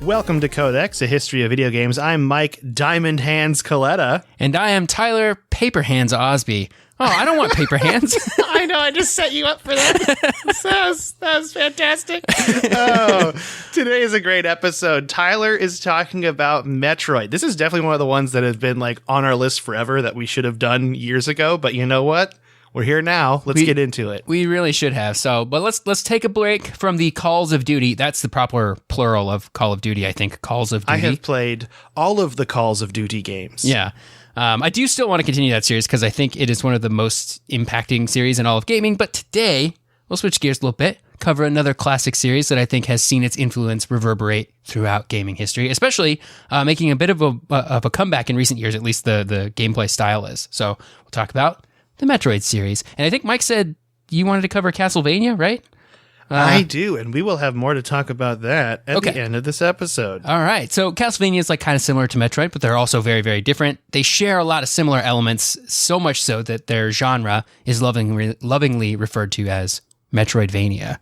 Welcome to Codex, a history of video games. I'm Mike Diamond Hands Coletta. And I am Tyler Paper Hands Osby. Oh, I don't want paper hands. I know, I just set you up for that. That was fantastic. Oh, today is a great episode. Tyler is talking about Metroid. This is definitely one of the ones that have been like on our list forever that we should have done years ago. But you know what? We're here now. Let's get into it. We really should have. But let's take a break from the Calls of Duty. That's the proper plural of Call of Duty, I think. Calls of Duty. I have played all of the Calls of Duty games. Yeah. I do still want to continue that series because I think it is one of the most impacting series in all of gaming. But today, we'll switch gears a little bit, cover another classic series that I think has seen its influence reverberate throughout gaming history, especially making a bit of a comeback in recent years, at least the gameplay style is. So we'll talk about the Metroid series. And I think Mike said you wanted to cover Castlevania, right? I do, and we will have more to talk about that at the end of this episode. All right. So Castlevania is like kind of similar to Metroid, but they're also very, very different. They share a lot of similar elements, so much so that their genre is lovingly referred to as Metroidvania.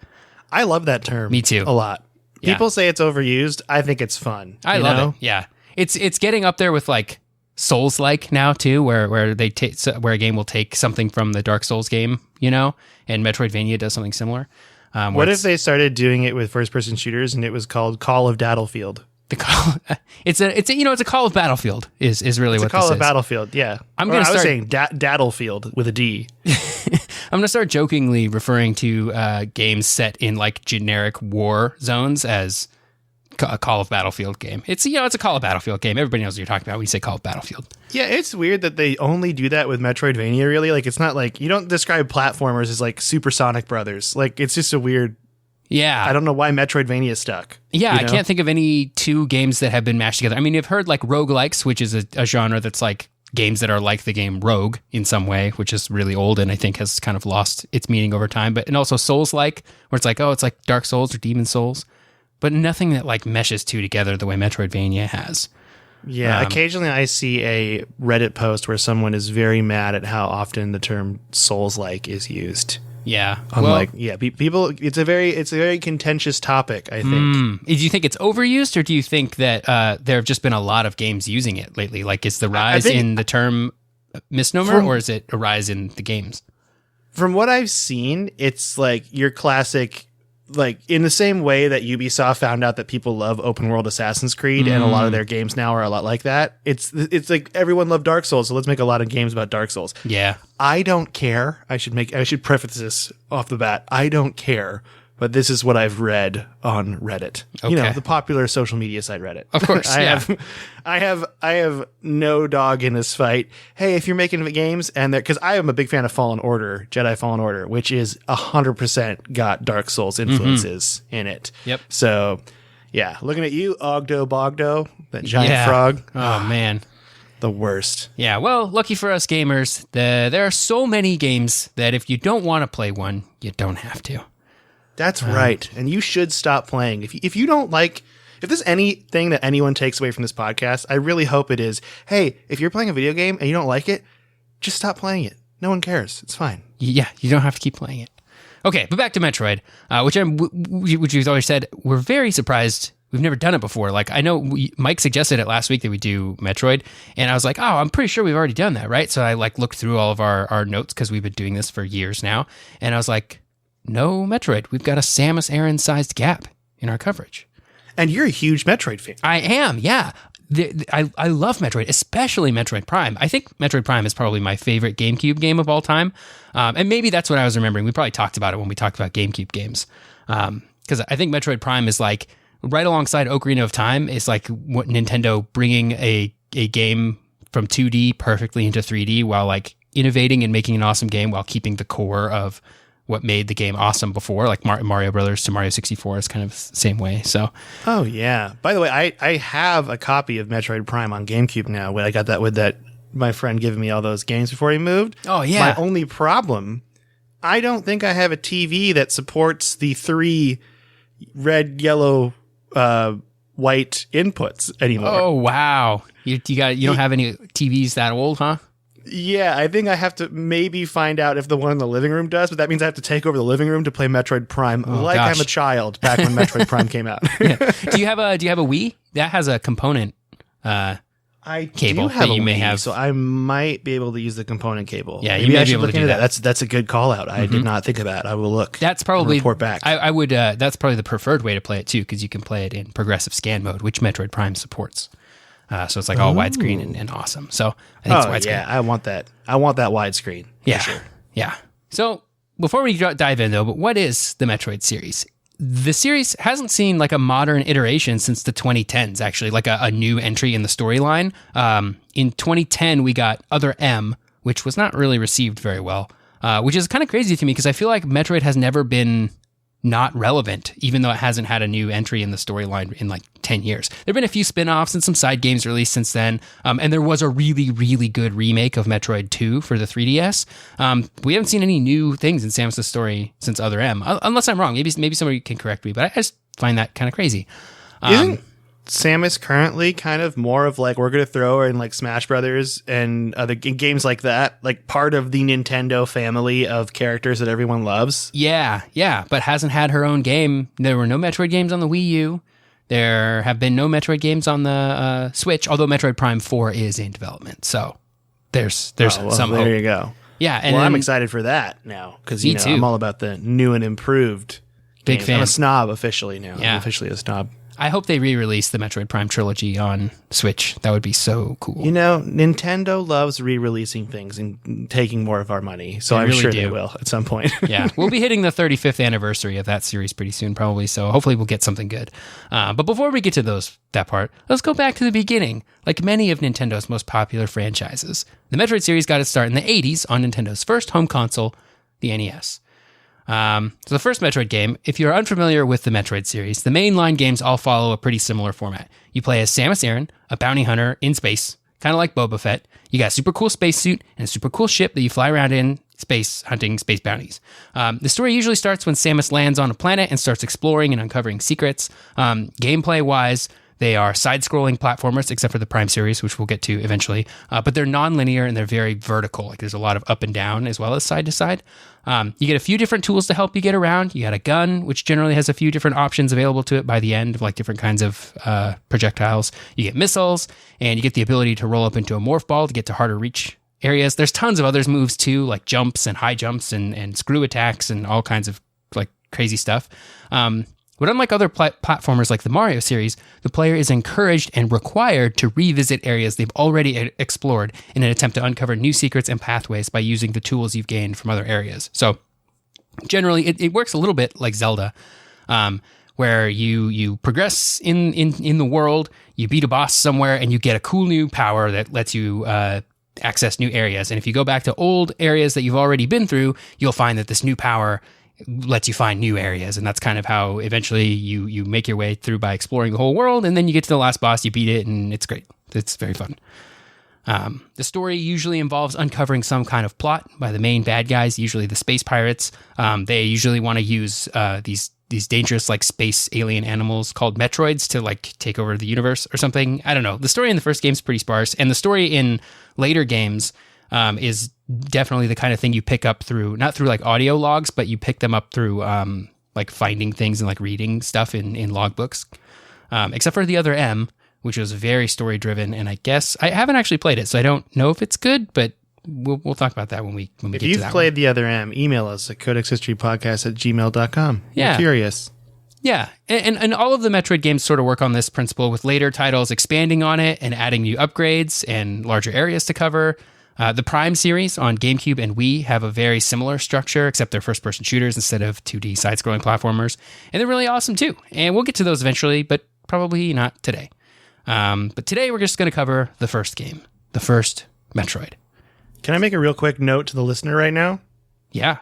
I love that term. Me too. A lot. Yeah. People say it's overused. I think it's fun. I love it. Yeah. It's getting up there with like Souls-like now too, where where a game will take something from the Dark Souls game, and Metroidvania does something similar. What if they started doing it with first-person shooters and it was called Call of Battlefield? It's a Call of Battlefield is really what this is. It's a Call of Battlefield, yeah. I was saying Daddlefield with a D. I'm gonna start jokingly referring to games set in like generic war zones as a Call of Battlefield game. It's a Call of Battlefield game. Everybody knows what you're talking about when you say Call of Battlefield. Yeah, it's weird that they only do that with Metroidvania, really. Like, it's not like, you don't describe platformers as like Supersonic Brothers. Like, it's just a weird... Yeah. I don't know why Metroidvania is stuck. Yeah, I can't think of any two games that have been mashed together. I mean, you've heard like roguelikes, which is a genre that's like games that are like the game Rogue in some way, which is really old and I think has kind of lost its meaning over time. And also Souls-like, where it's like, oh, it's like Dark Souls or Demon Souls. But nothing that like meshes two together the way Metroidvania has. Yeah, occasionally I see a Reddit post where someone is very mad at how often the term Souls-like is used. Yeah, people. It's a very contentious topic, I think. Do you think it's overused, or do you think that there have just been a lot of games using it lately? Like, is the rise in the term misnomer, or is it a rise in the games? From what I've seen, it's like your classic. Like, in the same way that Ubisoft found out that people love open world Assassin's Creed and a lot of their games now are a lot like that. It's like everyone loved Dark Souls, so let's make a lot of games about Dark Souls. Yeah. I don't care. I should preface this off the bat. I don't care, but this is what I've read on Reddit. Okay. The popular social media site Reddit. Of course. I have no dog in this fight. Hey, if you're making games because I am a big fan of Jedi Fallen Order, which is 100% got Dark Souls influences in it. Yep. So, yeah, looking at you, Ogdo Bogdo, that giant frog. Oh man, the worst. Yeah. Well, lucky for us gamers, there are so many games that if you don't want to play one, you don't have to. That's right. And you should stop playing. If you don't like, if there's anything that anyone takes away from this podcast, I really hope it is, hey, if you're playing a video game and you don't like it, just stop playing it. No one cares. It's fine. Yeah, you don't have to keep playing it. Okay, but back to Metroid, which you've always said, we're very surprised. We've never done it before. Like, I know Mike suggested it last week that we do Metroid, and I was like, oh, I'm pretty sure we've already done that, right? So I like looked through all of our notes because we've been doing this for years now, and I was like, no Metroid. We've got a Samus Aran-sized gap in our coverage. And you're a huge Metroid fan. I am, yeah. I love Metroid, especially Metroid Prime. I think Metroid Prime is probably my favorite GameCube game of all time. And maybe that's what I was remembering. We probably talked about it when we talked about GameCube games. Because I think Metroid Prime is like, right alongside Ocarina of Time, is like what Nintendo bringing a game from 2D perfectly into 3D while like innovating and making an awesome game while keeping the core of what made the game awesome before, like Mario Brothers to Mario 64 is kind of the same way. So, oh yeah. By the way, I have a copy of Metroid Prime on GameCube now. When I got that with my friend giving me all those games before he moved. Oh yeah. My only problem, I don't think I have a TV that supports the 3 red, yellow, white inputs anymore. Oh wow. You don't have any TVs that old, huh? Yeah, I think I have to maybe find out if the one in the living room does, but that means I have to take over the living room to play Metroid Prime I'm a child back when Metroid Prime came out. Yeah. Do you have a Wii? That has a component cable do have that you a may Wii, have. so I might be able to use the component cable. Yeah, maybe you may I be should able look to do into that. That's a good call out. I did not think of that. I will look. That's probably report back. I would. That's probably the preferred way to play it too, because you can play it in progressive scan mode, which Metroid Prime supports. So it's like all widescreen and awesome. So I think it's widescreen. Yeah, I want that. I want that widescreen. Yeah, sure. Yeah. So before we dive in, though, but what is the Metroid series? The series hasn't seen like a modern iteration since the 2010s, actually, like a new entry in the storyline. In 2010, we got Other M, which was not really received very well, which is kind of crazy to me because I feel like Metroid has never been not relevant, even though it hasn't had a new entry in the storyline in like 10 years. There have been a few spin-offs and some side games released since then, and there was a really, really good remake of Metroid 2 for the 3DS. We haven't seen any new things in Samus's story since Other M, unless I'm wrong. Maybe somebody can correct me, but I just find that kind of crazy. Isn't Samus currently kind of more of like, we're going to throw her in like Smash Brothers and other games like that, like part of the Nintendo family of characters that everyone loves? Yeah, but hasn't had her own game. There were no Metroid games on the Wii U. There have been no Metroid games on the Switch, although Metroid Prime 4 is in development. So there's some hope. There you go. Yeah, and I'm excited for that now because I'm all about the new and improved big games. fan. I'm a snob officially now. Yeah. I'm officially a snob. I hope they re-release the Metroid Prime trilogy on Switch. That would be so cool. Nintendo loves re-releasing things and taking more of our money, so I'm sure they will at some point. Yeah, we'll be hitting the 35th anniversary of that series pretty soon, probably, so hopefully we'll get something good. But before we get to that part, let's go back to the beginning. Like many of Nintendo's most popular franchises, the Metroid series got its start in the 80s on Nintendo's first home console, the NES. So the first Metroid game, if you're unfamiliar with the Metroid series, the mainline games all follow a pretty similar format. You play as Samus Aran, a bounty hunter in space, kind of like Boba Fett. You got a super cool spacesuit and a super cool ship that you fly around in space, hunting space bounties. The story usually starts when Samus lands on a planet and starts exploring and uncovering secrets. Gameplay-wise, they are side-scrolling platformers, except for the Prime series, which we'll get to eventually. But they're non-linear and they're very vertical. Like there's a lot of up and down as well as side to side. You get a few different tools to help you get around. You got a gun, which generally has a few different options available to it by the end of like different kinds of projectiles. You get missiles, and you get the ability to roll up into a morph ball to get to harder reach areas. There's tons of other moves too, like jumps and high jumps and screw attacks and all kinds of like crazy stuff. But unlike other platformers like the Mario series, the player is encouraged and required to revisit areas they've already explored in an attempt to uncover new secrets and pathways by using the tools you've gained from other areas. So generally, it works a little bit like Zelda, where you progress in the world, you beat a boss somewhere, and you get a cool new power that lets you access new areas. And if you go back to old areas that you've already been through, you'll find that this new power lets you find new areas, and that's kind of how eventually you make your way through by exploring the whole world, and then you get to the last boss, you beat it, and it's great. It's very fun. The story usually involves uncovering some kind of plot by the main bad guys, usually the space pirates. They usually want to use these dangerous like space alien animals called Metroids to like take over the universe or something. I don't know. The story in the first game is pretty sparse, and the story in later games is definitely the kind of thing you pick up through, not through like audio logs, but you pick them up through like finding things and like reading stuff in logbooks. Except for the Other M, which was very story driven, and I guess I haven't actually played it, so I don't know if it's good, but we'll talk about that when we get to that. If you've played the Other M, email us at codexhistorypodcast@gmail.com. Yeah. I'm curious. Yeah, and all of the Metroid games sort of work on this principle, with later titles expanding on it and adding new upgrades and larger areas to cover. The Prime series on GameCube and Wii have a very similar structure, except they're first-person shooters instead of 2D side-scrolling platformers. And they're really awesome, too. And we'll get to those eventually, but probably not today. But today we're just going to cover the first game, the first Metroid. Can I make a real quick note to the listener right now? Yeah.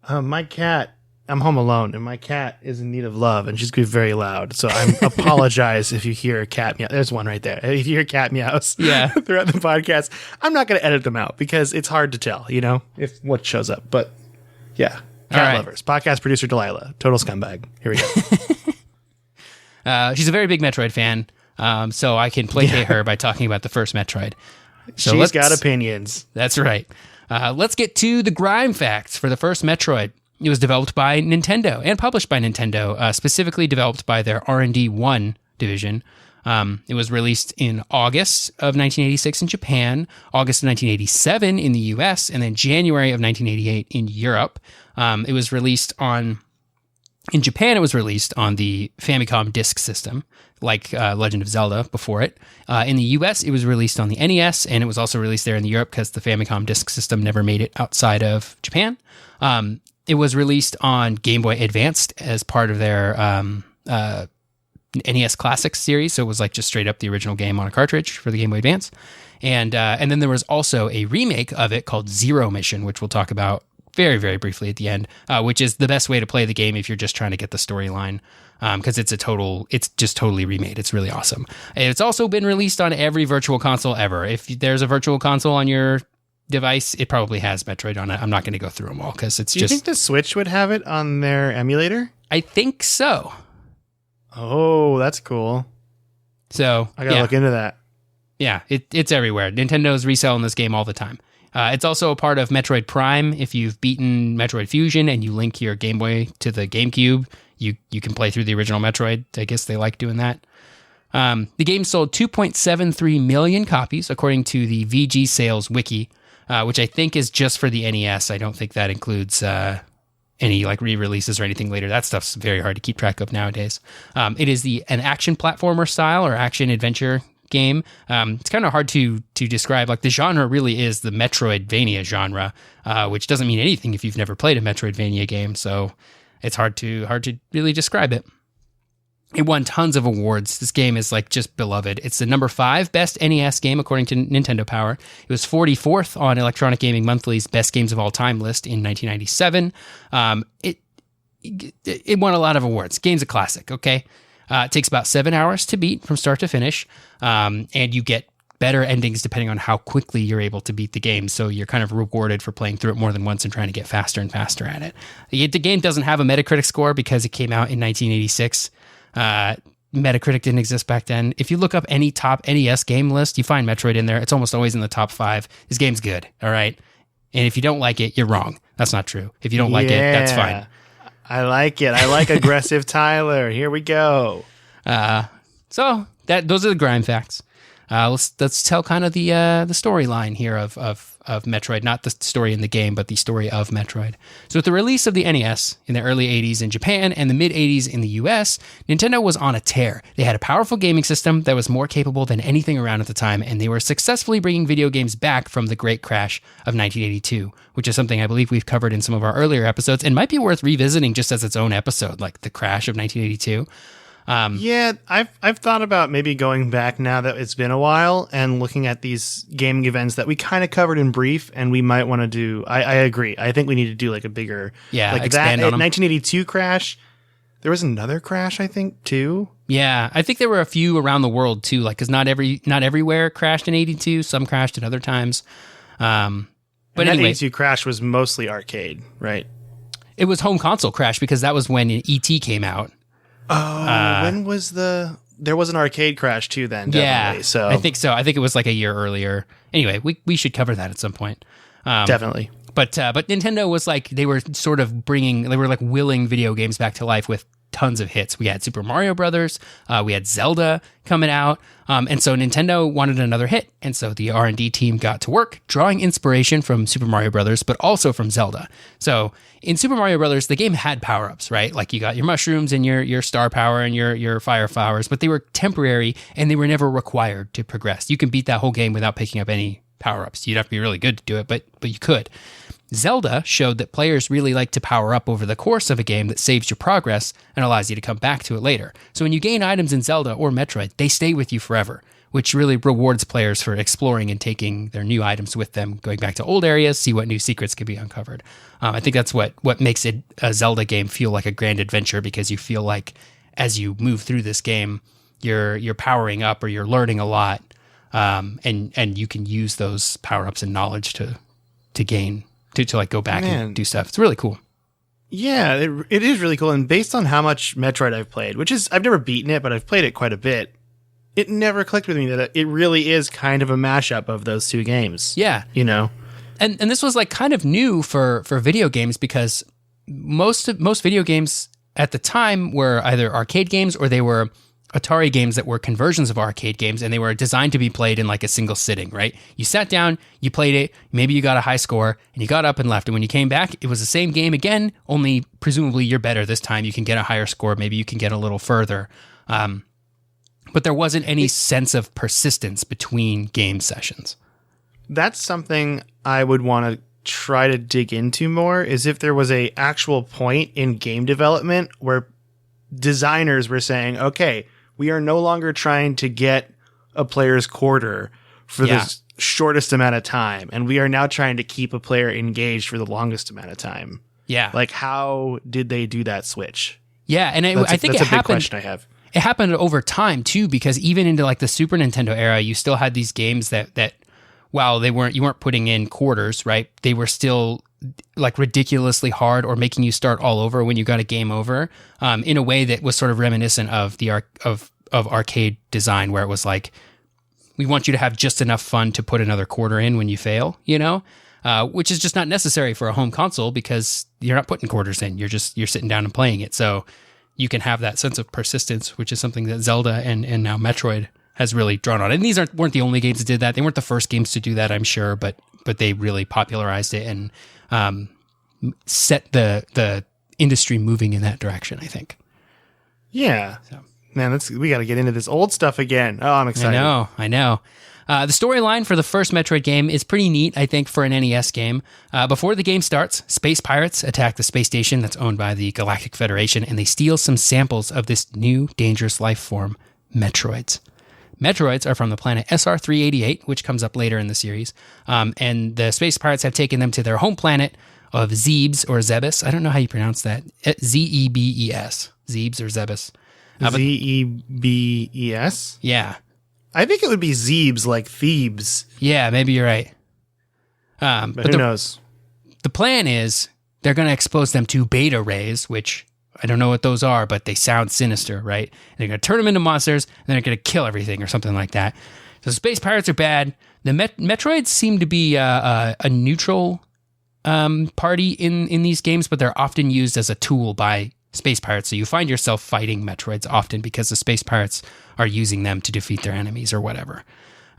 My cat, I'm home alone, and my cat is in need of love, and she's going to be very loud. So I apologize if you hear a cat meow. There's one right there. If you hear cat meows throughout the podcast, I'm not going to edit them out because it's hard to tell, if what shows up. But yeah, cat lovers. Podcast producer Delilah, total scumbag. Here we go. She's a very big Metroid fan, so I can placate her by talking about the first Metroid. She's got opinions. That's right. Let's get to the grime facts for the first Metroid. It was developed by Nintendo and published by Nintendo, specifically developed by their R&D 1 division. It was released in August of 1986 in Japan, August of 1987 in the US, and then January of 1988 in Europe. It was released in Japan, it was released on the Famicom Disk System, like Legend of Zelda before it. In the US, it was released on the NES, and it was also released there in Europe because the Famicom Disk System never made it outside of Japan. It was released on Game Boy Advanced as part of their NES Classics series, so it was like just straight up the original game on a cartridge for the Game Boy Advance. And then there was also a remake of it called Zero Mission, which we'll talk about very, very briefly at the end, which is the best way to play the game if you're just trying to get the storyline, because it's just totally remade. It's really awesome. It's also been released on every virtual console ever. If there's a virtual console on your device, it probably has Metroid on it. I'm not going to go through them all because it's Do you think the Switch would have it on their emulator? I think so. Oh, that's cool. So I gotta look into that. Yeah, it's everywhere. Nintendo's reselling this game all the time. It's also a part of Metroid Prime. If you've beaten Metroid Fusion and you link your Game Boy to the GameCube, you can play through the original Metroid. I guess they like doing that. The game sold 2.73 million copies, according to the VG Sales Wiki, which I think is just for the NES. I don't think that includes any like re-releases or anything later. That stuff's very hard to keep track of nowadays. It is an action platformer style or action adventure game. It's kind of hard to describe. Like the genre really is the Metroidvania genre, which doesn't mean anything if you've never played a Metroidvania game. So it's hard to really describe it. It won tons of awards. This game is like just beloved. It's the number 5 best NES game according to Nintendo Power. It was 44th on Electronic Gaming Monthly's Best Games of All Time list in 1997. It won a lot of awards. Game's a classic, okay? It takes about 7 hours to beat from start to finish, and you get better endings depending on how quickly you're able to beat the game. So you're kind of rewarded for playing through it more than once and trying to get faster and faster at it. The game doesn't have a Metacritic score because it came out in 1986. Metacritic didn't exist back then. If you look up any top NES game list, you find Metroid in there. It's almost always in the top 5. This game's good, all right? And if you don't like it, you're wrong. That's not true. If you don't like it, that's fine. I like it. I like aggressive Tyler. Here we go. So those are the grime facts. Let's tell kind of the storyline here of Metroid, not the story in the game, but the story of Metroid. So with the release of the NES in the early 80s in Japan and the mid 80s in the US, Nintendo was on a tear. They had a powerful gaming system that was more capable than anything around at the time, and they were successfully bringing video games back from the great crash of 1982, which is something I believe we've covered in some of our earlier episodes and might be worth revisiting just as its own episode, like the crash of 1982. Yeah, I've thought about maybe going back now that it's been a while and looking at these gaming events that we kind of covered in brief, and we might want to do. I agree. I think we need to do like a bigger, like expand that on them. 1982 crash. There was another crash, I think, too. Yeah, I think there were a few around the world too. Like, because not everywhere crashed in 82. Some crashed at other times. But that anyway, 82 crash was mostly arcade, right? It was home console crash because that was when ET came out. Oh, when was there was an arcade crash too then, definitely. Yeah, so I think so. I think it was like a year earlier. Anyway, we should cover that at some point. Definitely. But Nintendo was like, they were like willing video games back to life with tons of hits. We had Super Mario Brothers, we had Zelda coming out, and so Nintendo wanted another hit, and so the R&D team got to work drawing inspiration from Super Mario Brothers, but also from Zelda. So in Super Mario Brothers, the game had power-ups, right? Like you got your mushrooms and your star power and your fire flowers, but they were temporary and they were never required to progress. You can beat that whole game without picking up any power-ups. You'd have to be really good to do it, but you could. Zelda showed that players really like to power up over the course of a game that saves your progress and allows you to come back to it later. So when you gain items in Zelda or Metroid, they stay with you forever, which really rewards players for exploring and taking their new items with them, going back to old areas, see what new secrets can be uncovered. I think that's what makes it a Zelda game feel like a grand adventure, because you feel like as you move through this game, you're powering up or you're learning a lot, and you can use those power-ups and knowledge to gain to like go back and do stuff. It's really cool. Yeah, it is really cool. And based on how much Metroid I've played, which is, I've never beaten it, but I've played it quite a bit. it never clicked with me that it really is kind of a mashup of those two games. Yeah. You know? And this was like kind of new for video games because most video games at the time were either arcade games or they were Atari games that were conversions of arcade games, and they were designed to be played in like a single sitting, right? You sat down, you played it, maybe you got a high score, and you got up and left. And when you came back, it was the same game again, only presumably you're better this time. You can get a higher score, maybe you can get a little further. But there wasn't any sense of persistence between game sessions. That's something I would want to try to dig into more, is if there was a actual point in game development where designers were saying, okay, we are no longer trying to get a player's quarter for the shortest amount of time, and we are now trying to keep a player engaged for the longest amount of time. Yeah. Like, how did they do that switch? Yeah, and I think that's it a big happened. question I have. It happened over time too, because even into like the Super Nintendo era, you still had these games that while you weren't putting in quarters, right? They were still like ridiculously hard or making you start all over when you got a game over, in a way that was sort of reminiscent of the of arcade design, where it was like, we want you to have just enough fun to put another quarter in when you fail, you know, which is just not necessary for a home console because you're not putting quarters in. You're sitting down and playing it. So you can have that sense of persistence, which is something that Zelda and now Metroid has really drawn on. And these weren't the only games that did that. They weren't the first games to do that, I'm sure, but they really popularized it and set the industry moving in that direction, I think. Yeah. So. Man, we got to get into this old stuff again. Oh, I'm excited. I know. The storyline for the first Metroid game is pretty neat, I think, for an NES game. Before the game starts, space pirates attack the space station that's owned by the Galactic Federation, and they steal some samples of this new dangerous life form, Metroids. Metroids are from the planet SR-388, which comes up later in the series, and the space pirates have taken them to their home planet of Zebes or Zebes. I don't know how you pronounce that. Zebes. Zebes or Zebes. Zebes? Yeah. I think it would be Zebes, like Thebes. Yeah, maybe you're right. But who knows? The plan is they're going to expose them to beta rays, which I don't know what those are, but they sound sinister, right? And they're going to turn them into monsters, and they're going to kill everything or something like that. So space pirates are bad. The Metroids seem to be a neutral party in these games, but they're often used as a tool by space pirates. So you find yourself fighting Metroids often because the space pirates are using them to defeat their enemies or whatever.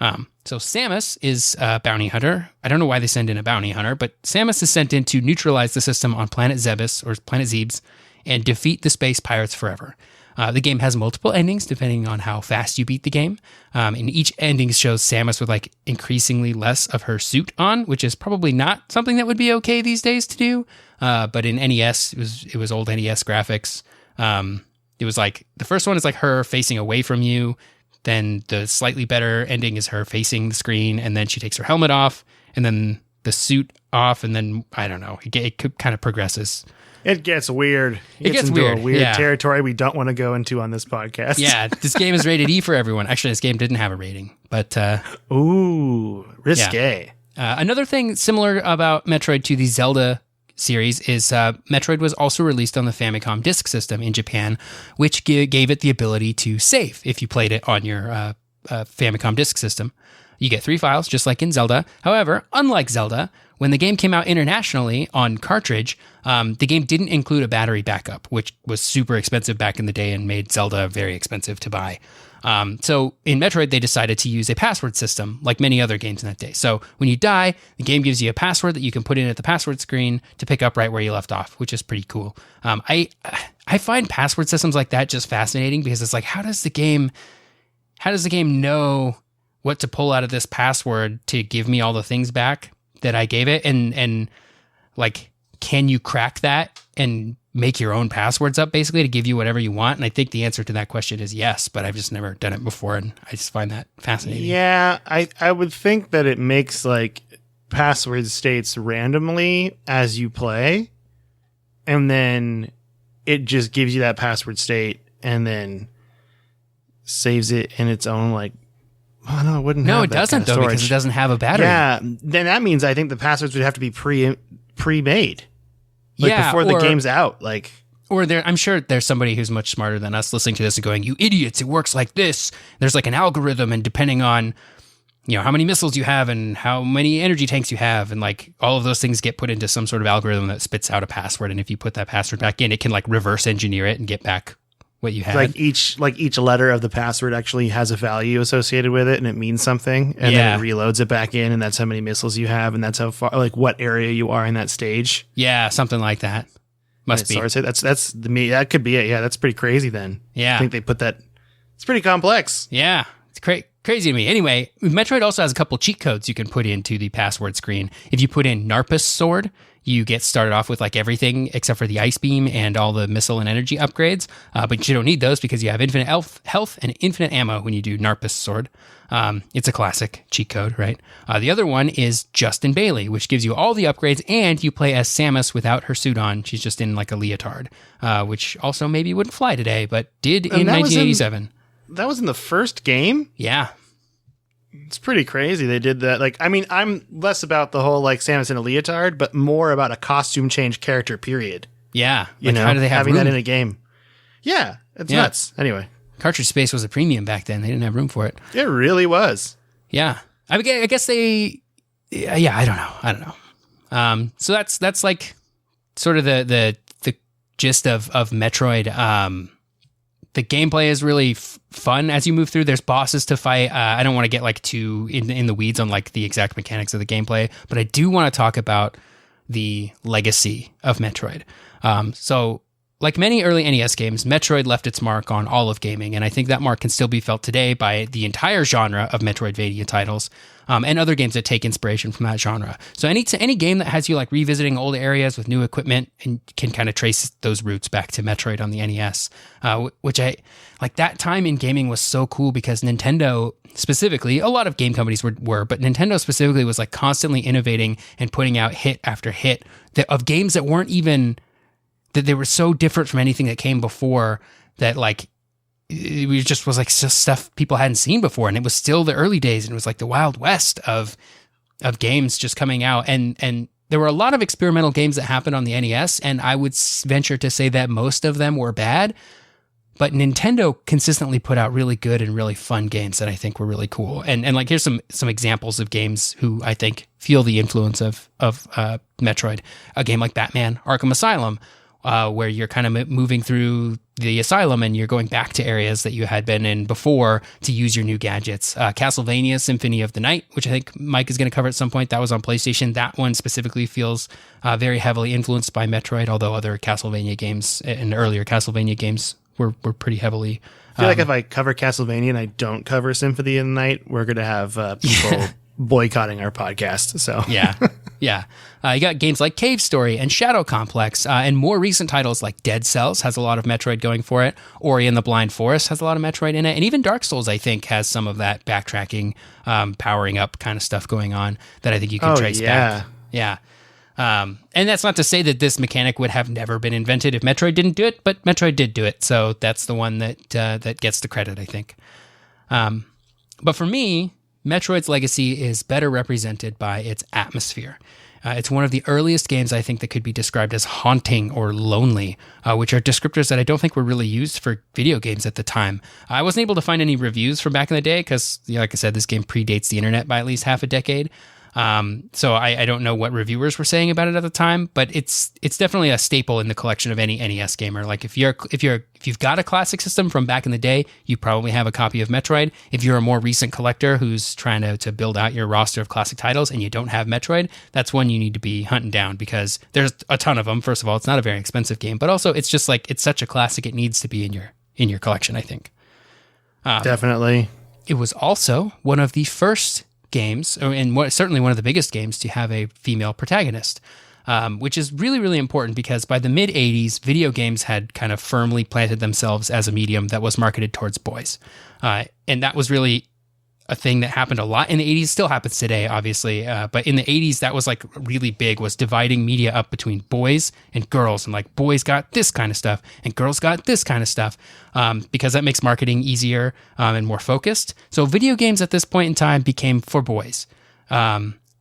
So Samus is a bounty hunter. I don't know why they send in a bounty hunter, but Samus is sent in to neutralize the system on planet Zebes or planet Zebes and defeat the space pirates forever. The game has multiple endings depending on how fast you beat the game. And each ending shows Samus with like increasingly less of her suit on, which is probably not something that would be okay these days to do. But in NES, it was old NES graphics. It was like the first one is like her facing away from you. Then the slightly better ending is her facing the screen, and then she takes her helmet off, and then the suit off, and then I don't know. It kind of progresses. It gets weird. It gets into weird. A weird territory we don't want to go into on this podcast. Yeah, this game is rated E for everyone. Actually, this game didn't have a rating, but ooh, risque. Yeah. Another thing similar about Metroid to the Zelda series is Metroid was also released on the Famicom Disk System in Japan, which gave it the ability to save if you played it on your Famicom Disk System. You get 3 files, just like in Zelda. However, unlike Zelda, when the game came out internationally on cartridge, the game didn't include a battery backup, which was super expensive back in the day and made Zelda very expensive to buy. So in Metroid, they decided to use a password system like many other games in that day. So when you die, the game gives you a password that you can put in at the password screen to pick up right where you left off, which is pretty cool. I find password systems like that just fascinating because it's like, how does the game know what to pull out of this password to give me all the things back that I gave it? And like, can you crack that and make your own passwords up basically to give you whatever you want? And I think the answer to that question is yes, but I've just never done it before, and I just find that fascinating. Yeah, I would think that it makes like password states randomly as you play, and then it just gives you that password state and then saves it in its own like, oh no, it wouldn't have it that doesn't kind of though, because it doesn't have a battery. Yeah, then that means I think the passwords would have to be pre-made. Like before the game's out, like, or I'm sure there's somebody who's much smarter than us listening to this and going, "You idiots! It works like this. There's like an algorithm, and depending on how many missiles you have and how many energy tanks you have, and like all of those things get put into some sort of algorithm that spits out a password. And if you put that password back in, it can like reverse engineer it and get back what you had. Like each letter of the password actually has a value associated with it, and it means something, and then it reloads it back in, and that's how many missiles you have, and that's how far, like what area you are in that stage. Yeah, something like that. Must be. So I say that could be it. Yeah, that's pretty crazy. Then yeah, I think they put that. It's pretty complex. Yeah, it's crazy to me. Anyway, Metroid also has a couple cheat codes you can put into the password screen. If you put in Narpus Sword, you get started off with like everything except for the ice beam and all the missile and energy upgrades. But you don't need those because you have infinite health and infinite ammo when you do Narpus Sword. It's a classic cheat code, right? The other one is Justin Bailey, which gives you all the upgrades, and you play as Samus without her suit on. She's just in like a leotard, which also maybe wouldn't fly today, but did in 1987. That was in the first game? Yeah. It's pretty crazy they did that. Like, I mean, I'm less about the whole like Samus in a leotard, but more about a costume change character, period. Yeah. You know, how do they have having room? that in a game? Yeah, it's nuts. Anyway. Cartridge space was a premium back then. They didn't have room for it. It really was. Yeah. I guess they... Yeah, I don't know. So that's like sort of the gist of Metroid. The gameplay is really fun as you move through. There's bosses to fight. I don't want to get like too in the weeds on like the exact mechanics of the gameplay, but I do want to talk about the legacy of Metroid. So like many early NES games, Metroid left its mark on all of gaming, and I think that mark can still be felt today by the entire genre of Metroidvania titles, and other games that take inspiration from that genre. So any game that has you like revisiting old areas with new equipment and can kind of trace those roots back to Metroid on the NES, which I like. That time in gaming was so cool because Nintendo specifically, a lot of game companies were, but Nintendo specifically was like constantly innovating and putting out hit after hit of games that weren't even... that they were so different from anything that came before that like it just was like stuff people hadn't seen before, and it was still the early days, and it was like the Wild West of games just coming out, and there were a lot of experimental games that happened on the NES, and I would venture to say that most of them were bad, but Nintendo consistently put out really good and really fun games that I think were really cool. And like here's some examples of games who I think feel the influence of Metroid. A game like Batman Arkham Asylum, where you're kind of moving through the asylum and you're going back to areas that you had been in before to use your new gadgets. Castlevania Symphony of the Night, which I think Mike is going to cover at some point. That was on PlayStation. That one specifically feels very heavily influenced by Metroid, although other Castlevania games and earlier Castlevania games were pretty heavily... I feel like if I cover Castlevania and I don't cover Symphony of the Night, we're going to have people boycotting our podcast. So yeah. You got games like Cave Story and Shadow Complex, and more recent titles like Dead Cells has a lot of Metroid going for it. Ori and the Blind Forest has a lot of Metroid in it, and even Dark Souls, I think, has some of that backtracking, powering up kind of stuff going on that I think you can trace back. Yeah. And that's not to say that this mechanic would have never been invented if Metroid didn't do it, but Metroid did do it, so that's the one that gets the credit, I think. But for me, Metroid's legacy is better represented by its atmosphere. It's one of the earliest games I think that could be described as haunting or lonely, which are descriptors that I don't think were really used for video games at the time. I wasn't able to find any reviews from back in the day because, like I said, this game predates the internet by at least half a decade. So I don't know what reviewers were saying about it at the time, but it's definitely a staple in the collection of any NES gamer. Like if you've got a classic system from back in the day, you probably have a copy of Metroid. If you're a more recent collector who's trying to build out your roster of classic titles and you don't have Metroid, that's one you need to be hunting down because there's a ton of them. First of all, it's not a very expensive game, but also it's just like it's such a classic, it needs to be in your collection, I think. Definitely. It was also one of the first games, and certainly one of the biggest games to have a female protagonist, which is really, really important because by the mid-'80s, video games had kind of firmly planted themselves as a medium that was marketed towards boys. And that was really a thing that happened a lot in the 80s, still happens today, obviously. But in the 80s, that was like really big, was dividing media up between boys and girls. And like boys got this kind of stuff and girls got this kind of stuff because that makes marketing easier and more focused. So video games at this point in time became for boys.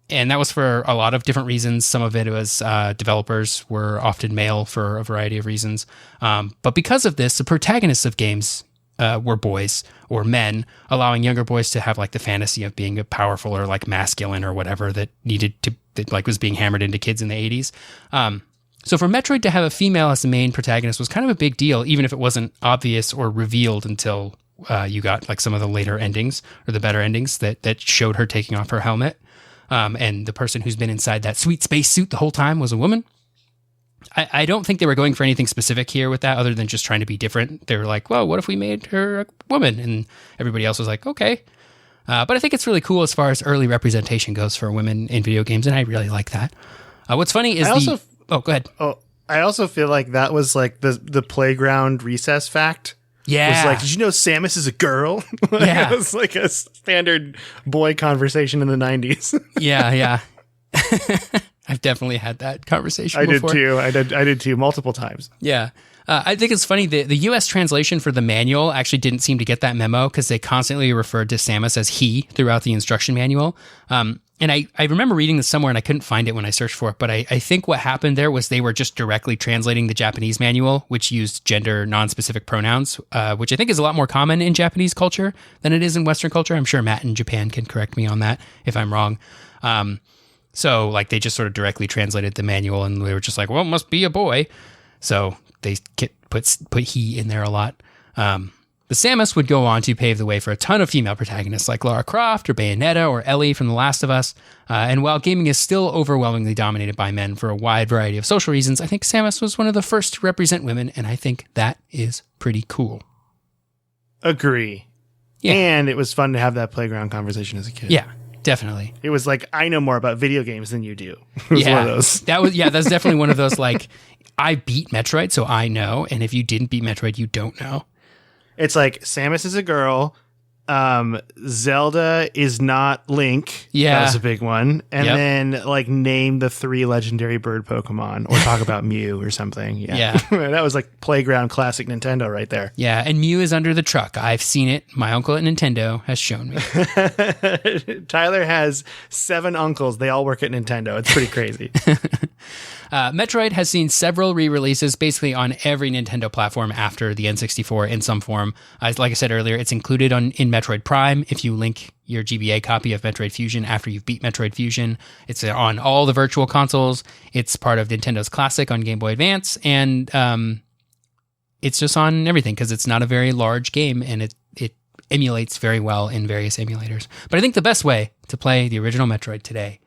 And that was for a lot of different reasons. Some of it was developers were often male for a variety of reasons. But because of this, the protagonists of games were boys or men, allowing younger boys to have like the fantasy of being powerful or like masculine or whatever that was being hammered into kids in the 80s. So for Metroid to have a female as the main protagonist was kind of a big deal, even if it wasn't obvious or revealed until you got like some of the later endings or the better endings that showed her taking off her helmet. And the person who's been inside that sweet space suit the whole time was a woman. I don't think they were going for anything specific here with that other than just trying to be different. They were like, well, what if we made her a woman? And everybody else was like, okay. But I think it's really cool as far as early representation goes for women in video games, and I really like that. What's funny is Oh, go ahead. Oh, I also feel like that was like the playground recess fact. Yeah. It was like, did you know Samus is a girl? Yeah. It was like a standard boy conversation in the 90s. Yeah. I've definitely had that conversation before. I did too, multiple times. Yeah. I think it's funny, the U.S. translation for the manual actually didn't seem to get that memo because they constantly referred to Samus as he throughout the instruction manual. And I remember reading this somewhere and I couldn't find it when I searched for it, but I think what happened there was they were just directly translating the Japanese manual, which used gender non-specific pronouns, which I think is a lot more common in Japanese culture than it is in Western culture. I'm sure Matt in Japan can correct me on that if I'm wrong. So like they just sort of directly translated the manual and they were just like, well, it must be a boy. So they put he in there a lot. The Samus would go on to pave the way for a ton of female protagonists like Lara Croft or Bayonetta or Ellie from The Last of Us. And while gaming is still overwhelmingly dominated by men for a wide variety of social reasons, I think Samus was one of the first to represent women, and I think that is pretty cool. Agree. Yeah. And it was fun to have that playground conversation as a kid. Yeah, definitely. It was like, I know more about video games than you do. It was one of those. That's definitely one of those like, I beat Metroid, so I know, and if you didn't beat Metroid, you don't know. It's like Samus is a girl. Zelda is not Link. Yeah. That was a big one. And then like name the 3 legendary bird Pokemon or talk about Mew or something. Yeah. That was like playground classic Nintendo right there. Yeah. And Mew is under the truck. I've seen it. My uncle at Nintendo has shown me. Tyler has 7 uncles. They all work at Nintendo. It's pretty crazy. Metroid has seen several re-releases basically on every Nintendo platform after the N64 in some form. Like I said earlier, it's included in Metroid Prime if you link your GBA copy of Metroid Fusion after you've beat Metroid Fusion. It's on all the virtual consoles. It's part of Nintendo's Classic on Game Boy Advance, and it's just on everything because it's not a very large game and it emulates very well in various emulators. But I think the best way to play the original Metroid today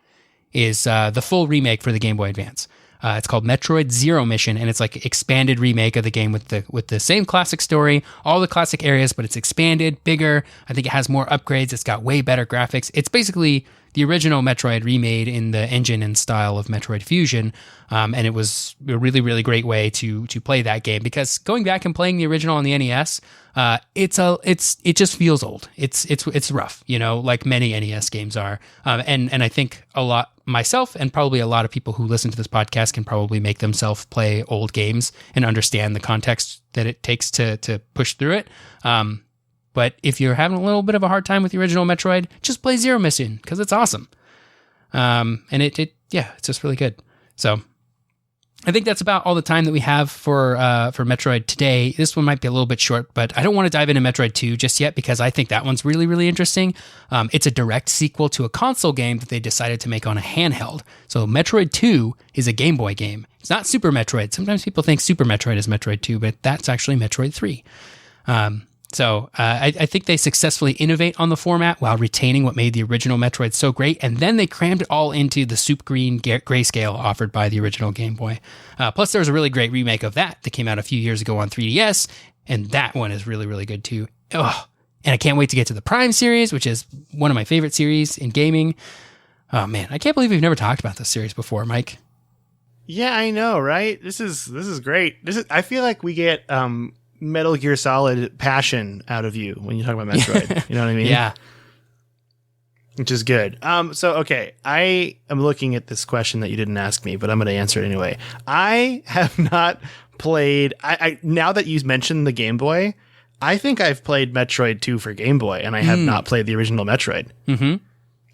is the full remake for the Game Boy Advance. It's called Metroid Zero Mission, and it's like expanded remake of the game with the same classic story, all the classic areas, but it's expanded, bigger. I think it has more upgrades. It's got way better graphics. It's basically the original Metroid remade in the engine and style of Metroid Fusion, and it was a really, really great way to play that game because going back and playing the original on the NES, it just feels old. It's rough, like many NES games are, and I think a lot. Myself and probably a lot of people who listen to this podcast can probably make themselves play old games and understand the context that it takes to push through it. But if you're having a little bit of a hard time with the original Metroid, just play Zero Mission because it's awesome. And it's just really good. So I think that's about all the time that we have for Metroid today. This one might be a little bit short, but I don't want to dive into Metroid 2 just yet because I think that one's really, really interesting. It's a direct sequel to a console game that they decided to make on a handheld. So Metroid 2 is a Game Boy game. It's not Super Metroid. Sometimes people think Super Metroid is Metroid 2, but that's actually Metroid 3. So I think they successfully innovate on the format while retaining what made the original Metroid so great, and then they crammed it all into the soup green grayscale offered by the original Game Boy. Plus, there was a really great remake of that came out a few years ago on 3DS, and that one is really, really good too. Oh, and I can't wait to get to the Prime series, which is one of my favorite series in gaming. Oh man, I can't believe we've never talked about this series before, Mike. Yeah, I know, right? This is great. I feel like we get Metal Gear Solid passion out of you when you talk about Metroid. You know what I mean? Yeah. Which is good. So, okay, I am looking at this question that you didn't ask me, but I'm going to answer it anyway. I have not played... I now that you mentioned the Game Boy, I think I've played Metroid 2 for Game Boy, and I have not played the original Metroid. Mm-hmm.